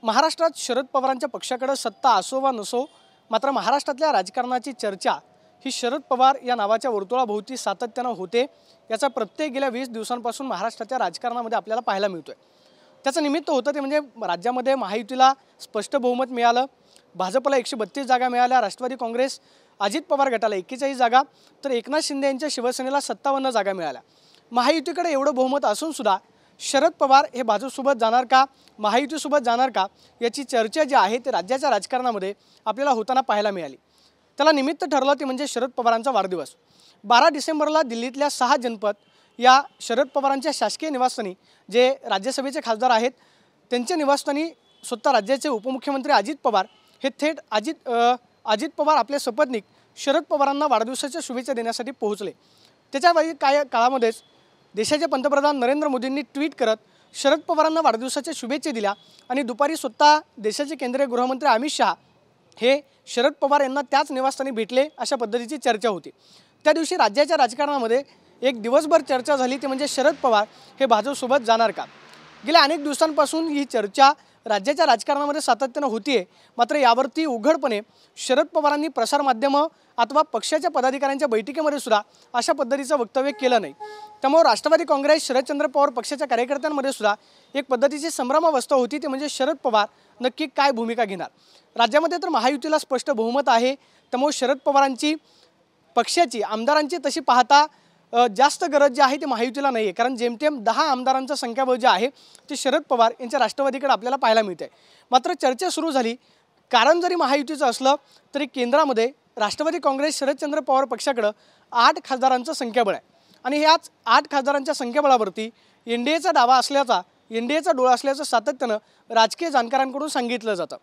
महाराष्ट्रात शरद पवारांच्या पक्षाकडे सत्ता असो वा नसो, मात्र महाराष्ट्रातल्या राजकारणाची चर्चा ही शरद पवार या नावाच्या वर्तुळाभोवती सातत्यानं होते। याचा प्रत्येक गेल्या 20 दिवसांपासून महाराष्ट्राच्या राजकारणामध्ये आपल्याला पाहायला मिळतोय। त्याचं निमित्त होतं ते म्हणजे राज्यामध्ये महायुतीला स्पष्ट बहुमत मिळालं, भाजपला 132 जागा मिळाल्या, राष्ट्रवादी काँग्रेस अजित पवार गटाला 41 जागा, तर एकनाथ शिंदे यांच्या शिवसेनेला 57 जागा मिळाल्या। महायुतीकडे एवढं बहुमत असून सुद्धा शरद पवार हे भाजपसोबत जाणार का, महायुतीसोबत जाणार का, याची चर्चा जी आहे ते राज्याच्या राजकारणामध्ये आपल्याला होताना पाहायला मिळाली। त्याला निमित्त ठरलं ते म्हणजे शरद पवारांचा वाढदिवस। 12 डिसेंबरला दिल्लीतल्या 6 जनपद या शरद पवारांच्या शासकीय निवासस्थानी, जे राज्यसभेचे खासदार आहेत त्यांच्या निवासस्थानी स्वतः राज्याचे उपमुख्यमंत्री अजित पवार हे थेट अजित पवार आपले सपत्नीक शरद पवारांना वाढदिवसाच्या शुभेच्छा देण्यासाठी पोहोचले। त्याच्या काही काळामध्येच देशाचे पंतप्रधान नरेंद्र मोदींनी ट्विट करत शरद पवारांना वाढदिवसाच्या शुभेच्छा दिल्या आणि दुपारी स्वतः देशाचे केंद्रीय गृहमंत्री अमित शहा हे शरद पवार यांना त्याच निवासस्थानी भेटले, अशा पद्धतीची चर्चा होती। त्या दिवशी राज्याच्या राजकारणामध्ये एक दिवसभर चर्चा झाली ते म्हणजे शरद पवार हे भाजपसोबत जाणार का। गेल्या अनेक दिवसांपासून ही चर्चा राज्याच्या राजकारणामध्ये सातत्यानं होतीये, मात्र यावरती उघडपणे शरद पवारांनी प्रसारमाध्यमं अथवा पक्षाच्या पदाधिकाऱ्यांच्या बैठकीमध्ये सुद्धा अशा पद्धतीचं वक्तव्य केलं नाही। त्यामुळे राष्ट्रवादी काँग्रेस शरदचंद्र पवार पक्षाच्या कार्यकर्त्यांमध्ये सुद्धा एक पद्धतीची संभ्रमावस्था होती ते म्हणजे शरद पवार नक्की काय भूमिका घेणार। राज्यामध्ये तर महायुतीला स्पष्ट बहुमत आहे, त्यामुळे शरद पवारांची पक्षाची आमदारांची तशी पाहता जास्त गरज जी आहे ती महायुतीला नाही आहे, कारण जेमतेम 10 आमदारांचं संख्याबळ जे आहे ते शरद पवार यांच्या राष्ट्रवादीकडे आपल्याला पाहायला मिळते। मात्र चर्चा सुरू झाली, कारण जरी महायुतीचं असलं तरी केंद्रामध्ये राष्ट्रवादी काँग्रेस शरदचंद्र पवार पक्षाकडे 8 खासदारांचं संख्याबळ आहे आणि ह्याच 8 खासदारांच्या संख्याबळावरती एनडीएचा दावा असल्याचा, एनडीएचा डोळा असल्याचं सातत्यानं राजकीय जाणकारांकडून सांगितलं जातं।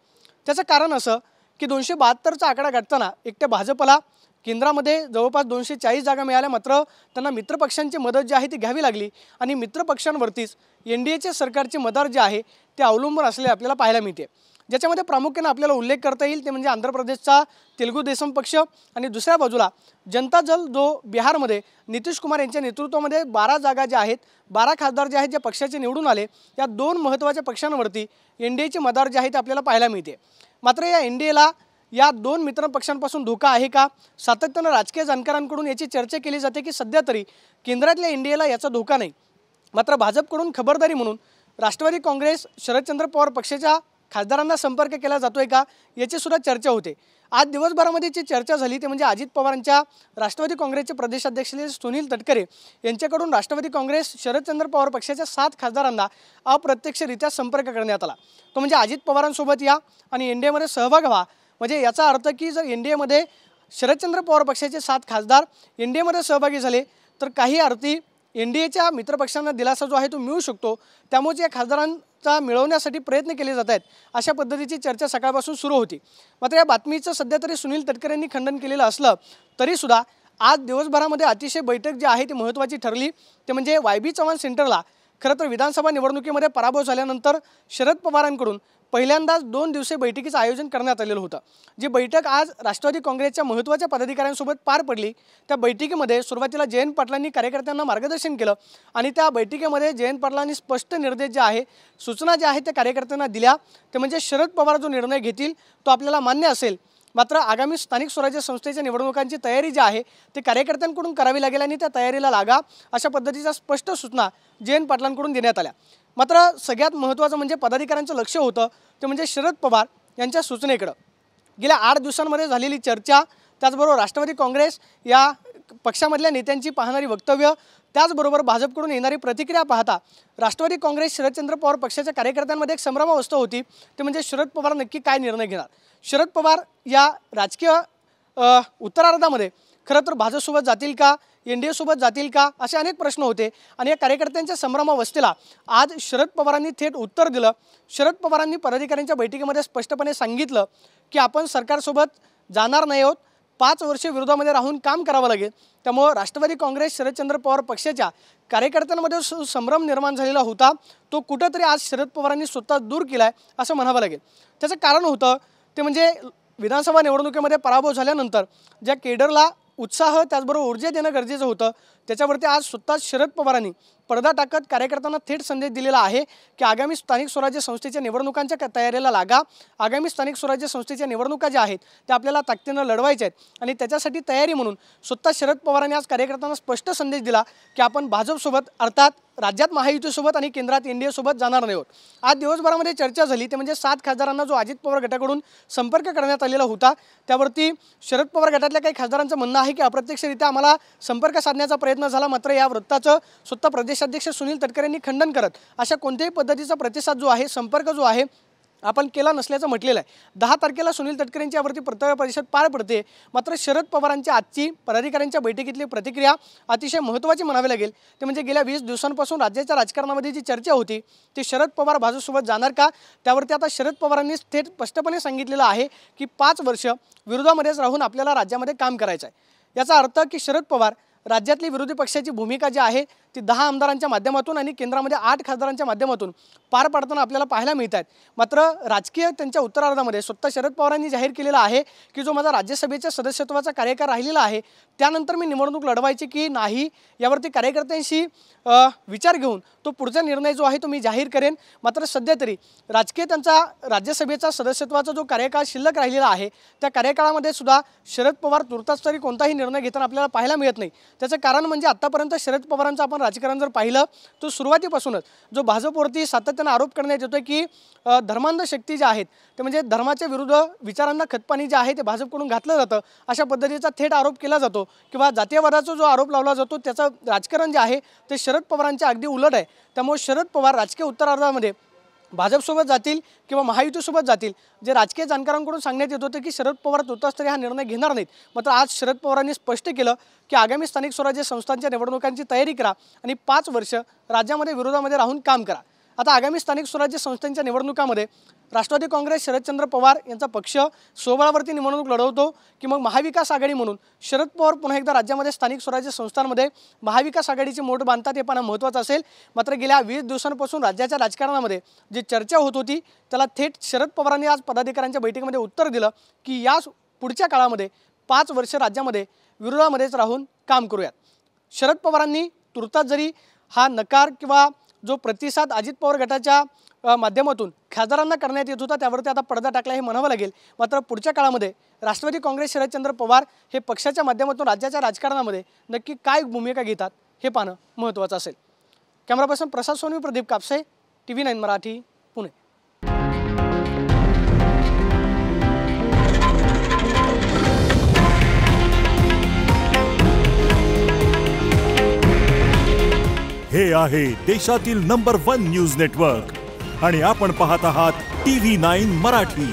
त्याचं कारण असं की 272चा आकडा गाठताना एकट्या भाजपला केंद्रामध्ये जवळपास 240 जागा मिळाल्या, मात्र त्यांना मित्रपक्षांची मदत जी आहे ती घ्यावी लागली आणि मित्रपक्षांवरतीच एनडीएचे सरकारची मदार जे आहे ते अवलंबून असलेले आपल्याला पाहायला मिळते। ज्याच्यामध्ये प्रामुख्याने आपल्याला उल्लेख करता येईल ते म्हणजे आंध्र प्रदेशचा तेलुगू देसम पक्ष आणि दुसऱ्या बाजूला जनता दल, जो बिहारमध्ये नितीश कुमार यांच्या नेतृत्वामध्ये 12 जागा ज्या आहेत, 12 खासदार जे आहेत ज्या पक्षाचे निवडून आले, या 2 महत्त्वाच्या पक्षांवरती एनडीएची मदार जी आहे ते आपल्याला पाहायला मिळते। मात्र या एनडीएला या 2 मित्र पक्षांपासून धोका आहे का, सातत्यानं राजकीय जाणकारांकडून याची चर्चा केली जाते की सध्या तरी केंद्रातल्या एनडीएला याचा धोका नाही, मात्र भाजपकडून खबरदारी म्हणून राष्ट्रवादी काँग्रेस शरदचंद्र पवार पक्षाच्या खासदारांना संपर्क केला जातोय का, याची सुद्धा चर्चा होते। आज दिवसभरामध्ये जी चर्चा झाली ते म्हणजे अजित पवारांच्या राष्ट्रवादी काँग्रेसचे प्रदेशाध्यक्ष सुनील तटकरे यांच्याकडून राष्ट्रवादी काँग्रेस शरदचंद्र पवार पक्षाच्या 7 खासदारांना अप्रत्यक्षरित्या संपर्क करण्यात आला। तो म्हणजे अजित पवारांसोबत या आणि एनडीएमध्ये सहभाग व्हा, म्हणजे याचा अर्थ की जर एनडीएमध्ये शरदचंद्र पवार पक्षाचे 7 खासदार एनडीएमध्ये सहभागी झाले तर काही अर्थी एनडीएच्या मित्रपक्षांना दिलासा जो आहे तो मिळू शकतो। त्यामुळे या खासदारांचा मिळवण्यासाठी प्रयत्न केले जात आहेत, अशा पद्धतीची चर्चा सकाळपासून सुरू होती। मात्र या बातमीचं सध्या तरी सुनील तटकरे यांनी खंडन केलेलं असलं तरीसुद्धा आज दिवसभरामध्ये अतिशय बैठक जी आहे ती महत्त्वाची ठरली ते म्हणजे वाय.बी. चव्हाण सेंटरला खरं तर विधानसभा निवडणुकीमध्ये पराभव झाल्यानंतर शरद पवारांकडून पहिल्यांदाच 2 दिवसीय बैठकीचं आयोजन करण्यात आलेलं होतं। जी बैठक आज राष्ट्रवादी काँग्रेसच्या महत्त्वाच्या पदाधिकाऱ्यांसोबत पार पडली। त्या बैठकीमध्ये सुरुवातीला जयंत पाटलांनी कार्यकर्त्यांना मार्गदर्शन केलं आणि त्या बैठकीमध्ये जयंत पाटलांनी स्पष्ट निर्देश जे आहे, सूचना ज्या आहेत त्या कार्यकर्त्यांना दिल्या, ते म्हणजे शरद पवार जो निर्णय घेतील तो आपल्याला मान्य असेल, मात्र आगामी स्थानिक स्वराज्य संस्थेच्या निवडणुकांची तयारी जी आहे ते कार्यकर्त्यांकडून करावी लागेल आणि त्या तयारीला लागा, अशा पद्धतीच्या स्पष्ट सूचना जयंत पाटलांकडून देण्यात आल्या। मात्र सगळ्यात महत्त्वाचं म्हणजे पदाधिकाऱ्यांचं लक्ष होतं ते म्हणजे शरद पवार यांच्या सूचनेकडं। गेल्या 8 दिवसांमध्ये झालेली चर्चा, त्याचबरोबर राष्ट्रवादी काँग्रेस या पक्षामधल्या नेत्यांची पाहणारी वक्तव्य, त्याचबरोबर भाजपकडून येणारी प्रतिक्रिया पाहता राष्ट्रवादी काँग्रेस शरदचंद्र पवार पक्षाच्या कार्यकर्त्यांमध्ये एक संभ्रमावस्था होती ते म्हणजे शरद पवार नक्की काय निर्णय घेणार। शरद पवार या राजकीय उत्तरार्धामध्ये खरं तर भाजपसोबत जातील का, एनडीएसोबत जातील का, असे अनेक प्रश्न होते आणि या कार्यकर्त्यांच्या संभ्रमावस्थेला आज शरद पवारांनी थेट उत्तर दिलं। शरद पवारांनी पदाधिकाऱ्यांच्या बैठकीमध्ये स्पष्टपणे सांगितलं की आपण सरकारसोबत जाणार नाही आहोत, 5 वर्षे विरोधामध्ये राहून काम करावं लागेल। त्यामुळे राष्ट्रवादी काँग्रेस शरदचंद्र पवार पक्षाच्या कार्यकर्त्यांमध्ये संभ्रम निर्माण झालेला होता, तो कुठंतरी आज शरद पवारांनी स्वतः दूर केला आहे असं म्हणावं लागेल। त्याचं कारण होतं ते म्हणजे विधानसभा निवडणुकीमध्ये पराभव झाल्यानंतर ज्या केडरला उत्साह त्याचबरोबर ऊर्जा देणं गरजेचं होतं, त्याच्यावरती आज स्वतः शरद पवारांनी पडदा टाकत कार्यकर्त्यांना थेट संदेश दिलेला आहे की आगामी स्थानिक स्वराज्य संस्थेच्या निवडणुकांच्या तयारीला लागा। आगामी स्थानिक स्वराज्य संस्थेच्या निवडणुका ज्या आहेत त्या आपल्याला ताकदीने लढवायच्या आहेत आणि त्याच्यासाठी तयारी म्हणून स्वतः शरद पवारांनी आज कार्यकर्त्यांना स्पष्ट संदेश दिला की आपण भाजपसोबत अर्थात राज्यात महायुतीसोबत आणि केंद्रात NDA सोबत जाणार नाही आहोत। आज दिवसभरामध्ये चर्चा झाली ते म्हणजे 7 खासदारांना जो अजित पवार गटाकडून संपर्क करण्यात आलेला होता त्यावरती शरद पवार गटातल्या काही खासदारांचं म्हणणं आहे की अप्रत्यक्षरित्या आम्हाला संपर्क साधण्याचा प्रयत्न झाला, मात्र या वृत्ताचं स्वतः प्रदेशाध्यक्ष सुनील तटकरे यांनी खंडन करत अशा कोणत्याही पद्धतीचा प्रतिसाद जो आहे, संपर्क जो आहे आपण केला नसल्याचं म्हटलेलं आहे। 10 तारखेला सुनील तटकरे यांची यावरती पत्रकार परिषद पार पडते, मात्र शरद पवारांच्या आजची पदाधिकाऱ्यांच्या बैठकीतली प्रतिक्रिया अतिशय महत्त्वाची म्हणावी लागेल। ते म्हणजे गेल्या 20 दिवसांपासून राज्याच्या राजकारणामध्ये जी चर्चा होती ती शरद पवार भाजपसोबत जाणार का, त्यावरती आता शरद पवारांनी थेट स्पष्टपणे सांगितलेलं आहे की 5 वर्ष विरोधामध्येच राहून आपल्याला राज्यामध्ये काम करायचं आहे। याचा अर्थ की शरद पवार राज्यातली विरोधी पक्षाची भूमिका जी आहे ती 10 आमदारांच्या माध्यमातून आणि केंद्रामध्ये 8 खासदारांच्या माध्यमातून पार पाडताना आपल्याला पाहायला मिळत आहेत। मात्र राजकीय त्यांच्या उत्तरार्धामध्ये स्वतः शरद पवारांनी जाहीर केलेलं आहे की जो माझा राज्यसभेच्या सदस्यत्वाचा कार्यकाळ राहिलेला आहे त्यानंतर मी निवडणूक लढवायची की नाही यावरती कार्यकर्त्यांशी विचार घेऊन तो पुढचा निर्णय जो आहे तो मी जाहीर करेन। मात्र सध्या तरी राजकीय त्यांचा राज्यसभेचा सदस्यत्वाचा जो कार्यकाळ शिल्लक राहिलेला आहे त्या कार्यकाळामध्ये सुद्धा शरद पवार तुर्तास तरी कोणताही निर्णय घेताना आपल्याला पाहायला मिळत नाही। त्याचं कारण म्हणजे आतापर्यंत शरद पवारांचं आपण राजकारण जर पाहिलं तर सुरुवातीपासूनच जो भाजपवरती सातत्याने आरोप करण्यात येतोय की धर्मांध शक्ती ज्या आहेत ते म्हणजे धर्माच्या विरुद्ध विचारांना खतपाणी जे आहे ते भाजपकडून घातलं जातं अशा पद्धतीचा थेट आरोप केला जातो किंवा जातीयवादाचा जो आरोप लावला जातो त्याचं राजकारण जे आहे ते शरद पवारांच्या अगदी उलट आहे। त्यामुळे शरद पवार राजकीय उत्तरार्धामध्ये भाजपसोबत जातील किंवा महायुतीसोबत जातील जे राजकीय जाणकारांकडून सांगण्यात येत होते की शरद पवार तुर्तास तरी हा निर्णय घेणार नाहीत, मात्र आज शरद पवारांनी स्पष्ट केलं की आगामी स्थानिक स्वराज्य संस्थांच्या निवडणुकांची तयारी करा आणि 5 वर्ष राज्यामध्ये विरोधामध्ये राहून काम करा। आता आगामी स्थानिक स्वराज्य संस्थांच्या निवडणुकामध्ये राष्ट्रवादी काँग्रेस शरदचंद्र पवार यांचा पक्ष स्वबळावरती निवडणूक लढवतो की मग महाविकास आघाडी म्हणून शरद पवार पुन्हा एकदा राज्यामध्ये स्थानिक स्वराज्य संस्थांमध्ये महाविकास आघाडीची मोठ बांधतात हे पाहणं महत्त्वाचं असेल। मात्र गेल्या 20 दिवसांपासून राज्याच्या राजकारणामध्ये जी चर्चा होत होती त्याला थेट शरद पवारांनी आज पदाधिकाऱ्यांच्या बैठकीमध्ये उत्तर दिलं की या पुढच्या काळामध्ये 5 वर्ष राज्यामध्ये विरोधामध्येच राहून काम करूयात। शरद पवारांनी तुर्तास जरी हा नकार किंवा जो प्रतिसाद अजित पवार गटाच्या माध्यमातून खासदारांना करण्यात येत होता त्यावरती आता पडदा टाकला हे म्हणावं लागेल। मात्र पुढच्या काळामध्ये राष्ट्रवादी काँग्रेस शरदचंद्र पवार हे पक्षाच्या माध्यमातून राज्याच्या राजकारणामध्ये नक्की काय भूमिका घेतात हे पाहणं महत्त्वाचं असेल। कॅमेरा पर्सन प्रसाद सोनवी, प्रदीप कापसे, TV9 मराठी, पुणे। हे आहे देशातील नंबर 1 न्यूज नेटवर्क आणि आपण पाहत आहात TV9 मराठी।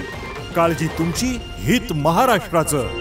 काळजी तुमची, हित महाराष्ट्राचं।